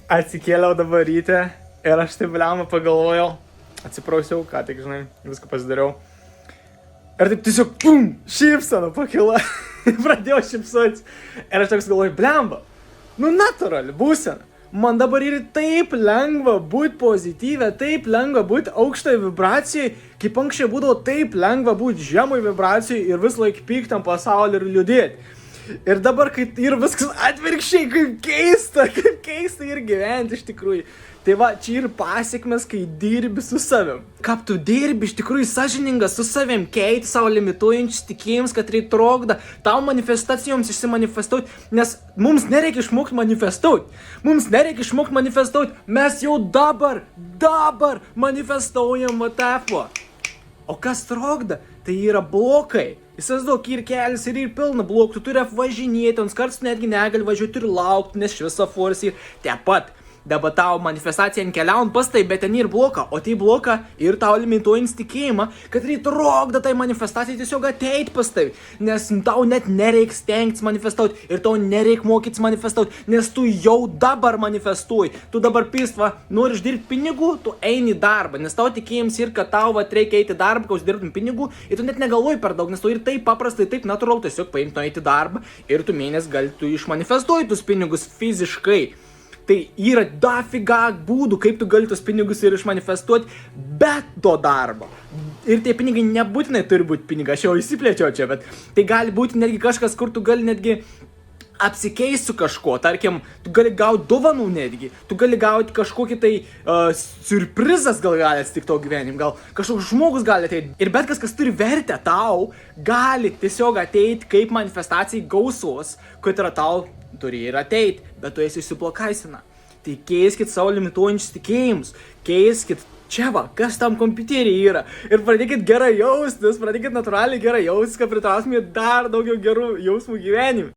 Atsikėliau dabar ryte ir aš taip bliamą pagalvojau, atsiprausiau, ką tik, žinai, viską pasidariau. Ir taip tiesiog, šypsena pakila, pradėjau šypsotis. Ir aš toks galvoju, bliamba, natūrali būsena. Man dabar ir taip lengva būti pozityvė, taip lengva būti aukštai vibracijai, kaip anksčiau būdavo taip lengva būti žemai vibracijai ir vis laik pykti ant pasaulio ir liūdėti. Ir dabar, kai ir viskas atvirkščiai, kaip keista ir gyventi iš tikrųjų. Tai va, čia ir pasiekmes, kai dirbi su savim. Kaip tu dirbi iš tikrųjų sąžiningas su savim, keiti savo limituojančius tikėjimus, kad tai trokda tau manifestacijoms išsimanifestuoti, nes mums nereikia išmokti manifestuoti. Mes jau dabar manifestuojam vatafo. O kas trokda? Tai yra blokai. Įsivaizduok, ir kelias, ir pilna blokų, tu turi apvažinėti, ant karts netgi negali važiuoti, turi laukti, nes šviesoforas ir te pat. Dabar tau manifestacija keliaujant pas tai, bet ten ir bloka, o tai bloka ir tau limituojant tikėjimą, kad tai trokda tai manifestacijai tiesiog ateit pas tai, nes tau net nereiks stengtis manifestuoti ir tau nereik mokytis manifestuoti, nes tu jau dabar manifestuoji, tu dabar pistva, nori uždirbti pinigų, tu eini į darbą, nes tau tikėjims ir kad tau reikia eiti į darbą, kad uždirbtum pinigų ir tu net negalvoji per daug, nes tu ir taip paprastai, taip natūralu tiesiog paimti eiti į darbą ir tu mėnesį gali tu išmanifestuoji tus pinigus fiziškai. Tai yra dafiga būdų, kaip tu gali tos pinigus ir išmanifestuoti be to darbo. Ir tie pinigai nebūtinai turi būti pinigai, aš jau įsiplėčiau čia, bet tai gali būti netgi kažkas, kur tu gali netgi apsikeisti su kažko, tarkim, tu gali gauti dovanų netgi, tu gali gauti kažkokį tai siurprizas gali atsitikti tavo gyvenim, gal kažkoks žmogus gali ateiti. Ir bet kas turi vertę tau, gali tiesiog ateiti kaip manifestacijai gausos, kad yra tau turi ir ateiti, bet tu esi išsiplakaisina. Tai keiskit savo limituojančius tikėjimus, keiskit čia va, kas tam kompiuteriai yra. Ir pradėkit gerai jaustis, pradėkit natūraliai gerai jaustis, kad pritraustumėt dar daugiau gerų jausmų gyvenime.